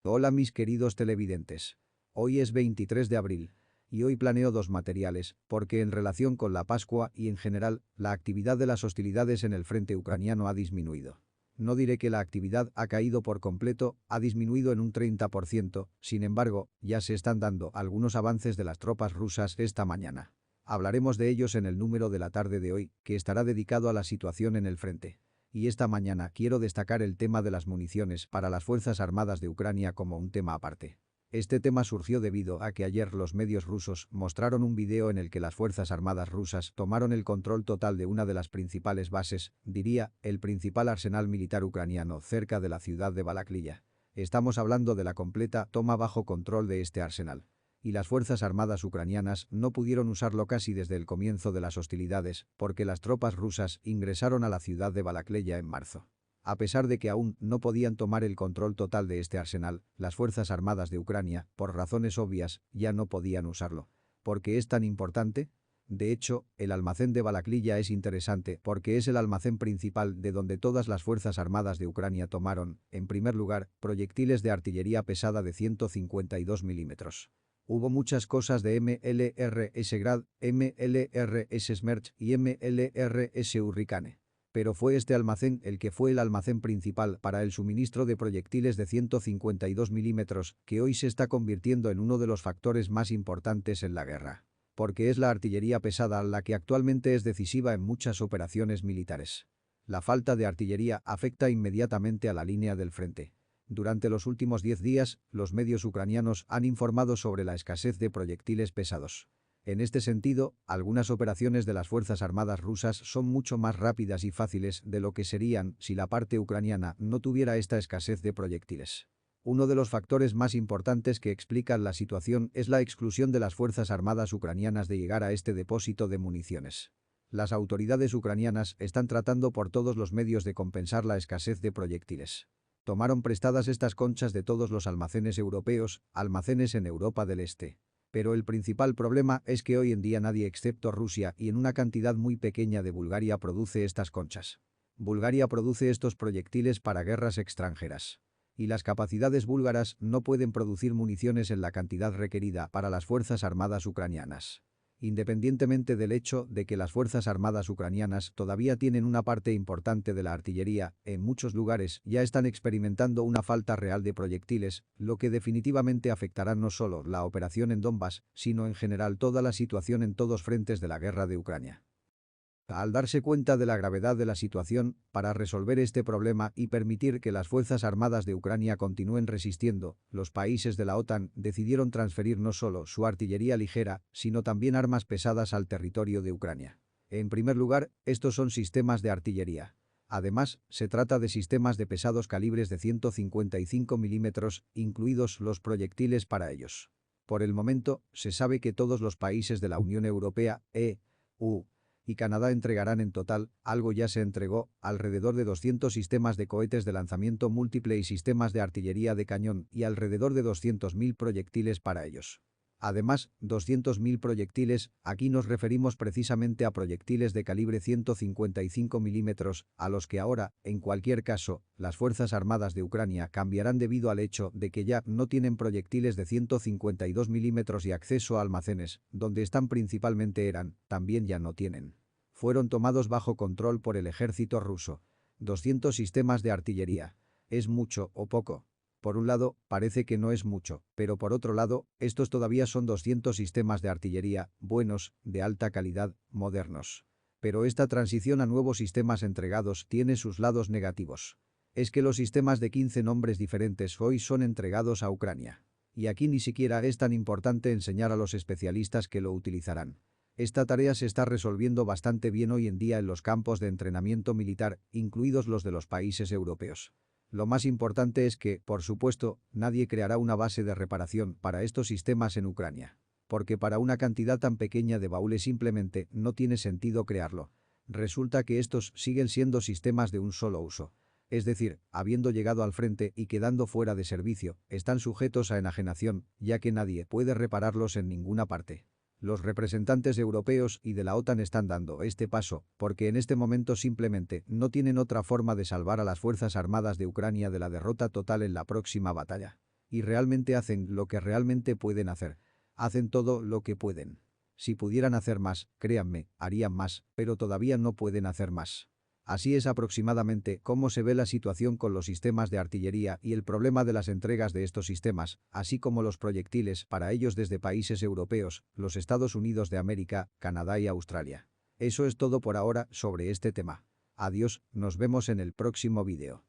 Hola mis queridos televidentes. Hoy es 23 de abril. Y hoy planeo dos materiales, porque en relación con la Pascua y en general, la actividad de las hostilidades en el frente ucraniano ha disminuido. No diré que la actividad ha caído por completo, ha disminuido en un 30%, sin embargo, ya se están dando algunos avances de las tropas rusas esta mañana. Hablaremos de ellos en el número de la tarde de hoy, que estará dedicado a la situación en el frente. Y esta mañana quiero destacar el tema de las municiones para las Fuerzas Armadas de Ucrania como un tema aparte. Este tema surgió debido a que ayer los medios rusos mostraron un video en el que las Fuerzas Armadas rusas tomaron el control total de una de las principales bases, diría, el principal arsenal militar ucraniano cerca de la ciudad de Balaklia. Estamos hablando de la completa toma bajo control de este arsenal. Y las Fuerzas Armadas ucranianas no pudieron usarlo casi desde el comienzo de las hostilidades, porque las tropas rusas ingresaron a la ciudad de Balaklia en marzo. A pesar de que aún no podían tomar el control total de este arsenal, las Fuerzas Armadas de Ucrania, por razones obvias, ya no podían usarlo. ¿Por qué es tan importante? De hecho, el almacén de Balaklia es interesante porque es el almacén principal de donde todas las Fuerzas Armadas de Ucrania tomaron, en primer lugar, proyectiles de artillería pesada de 152 milímetros. Hubo muchas cosas de MLRS Grad, MLRS Smerch y MLRS Hurricane. Pero fue este almacén el que fue el almacén principal para el suministro de proyectiles de 152 milímetros, que hoy se está convirtiendo en uno de los factores más importantes en la guerra. Porque es la artillería pesada la que actualmente es decisiva en muchas operaciones militares. La falta de artillería afecta inmediatamente a la línea del frente. Durante los últimos 10 días, los medios ucranianos han informado sobre la escasez de proyectiles pesados. En este sentido, algunas operaciones de las Fuerzas Armadas rusas son mucho más rápidas y fáciles de lo que serían si la parte ucraniana no tuviera esta escasez de proyectiles. Uno de los factores más importantes que explican la situación es la exclusión de las Fuerzas Armadas ucranianas de llegar a este depósito de municiones. Las autoridades ucranianas están tratando por todos los medios de compensar la escasez de proyectiles. Tomaron prestadas estas conchas de todos los almacenes europeos, almacenes en Europa del Este. Pero el principal problema es que hoy en día nadie excepto Rusia y en una cantidad muy pequeña de Bulgaria produce estas conchas. Bulgaria produce estos proyectiles para guerras extranjeras. Y las capacidades búlgaras no pueden producir municiones en la cantidad requerida para las Fuerzas Armadas ucranianas. Independientemente del hecho de que las Fuerzas Armadas ucranianas todavía tienen una parte importante de la artillería, en muchos lugares ya están experimentando una falta real de proyectiles, lo que definitivamente afectará no solo la operación en Donbass, sino en general toda la situación en todos frentes de la guerra de Ucrania. Al darse cuenta de la gravedad de la situación, para resolver este problema y permitir que las Fuerzas Armadas de Ucrania continúen resistiendo, los países de la OTAN decidieron transferir no solo su artillería ligera, sino también armas pesadas al territorio de Ucrania. En primer lugar, estos son sistemas de artillería. Además, se trata de sistemas de pesados calibres de 155 milímetros, incluidos los proyectiles para ellos. Por el momento, se sabe que todos los países de la Unión Europea, EU, y Canadá entregarán en total, algo ya se entregó, alrededor de 200 sistemas de cohetes de lanzamiento múltiple y sistemas de artillería de cañón y alrededor de 200.000 proyectiles para ellos. Además, 200.000 proyectiles, aquí nos referimos precisamente a proyectiles de calibre 155 milímetros, a los que ahora, en cualquier caso, las Fuerzas Armadas de Ucrania cambiarán debido al hecho de que ya no tienen proyectiles de 152 milímetros y acceso a almacenes, donde están principalmente también ya no tienen. Fueron tomados bajo control por el ejército ruso. 200 sistemas de artillería. ¿Es mucho o poco? Por un lado, parece que no es mucho, pero por otro lado, estos todavía son 200 sistemas de artillería, buenos, de alta calidad, modernos. Pero esta transición a nuevos sistemas entregados tiene sus lados negativos. Es que los sistemas de 15 nombres diferentes hoy son entregados a Ucrania. Y aquí ni siquiera es tan importante enseñar a los especialistas que lo utilizarán. Esta tarea se está resolviendo bastante bien hoy en día en los campos de entrenamiento militar, incluidos los de los países europeos. Lo más importante es que, por supuesto, nadie creará una base de reparación para estos sistemas en Ucrania. Porque para una cantidad tan pequeña de baúles simplemente no tiene sentido crearlo. Resulta que estos siguen siendo sistemas de un solo uso. Es decir, habiendo llegado al frente y quedando fuera de servicio, están sujetos a enajenación, ya que nadie puede repararlos en ninguna parte. Los representantes europeos y de la OTAN están dando este paso, porque en este momento simplemente no tienen otra forma de salvar a las Fuerzas Armadas de Ucrania de la derrota total en la próxima batalla. Y realmente hacen lo que realmente pueden hacer. Hacen todo lo que pueden. Si pudieran hacer más, créanme, harían más, pero todavía no pueden hacer más. Así es aproximadamente cómo se ve la situación con los sistemas de artillería y el problema de las entregas de estos sistemas, así como los proyectiles para ellos desde países europeos, los Estados Unidos de América, Canadá y Australia. Eso es todo por ahora sobre este tema. Adiós, nos vemos en el próximo vídeo.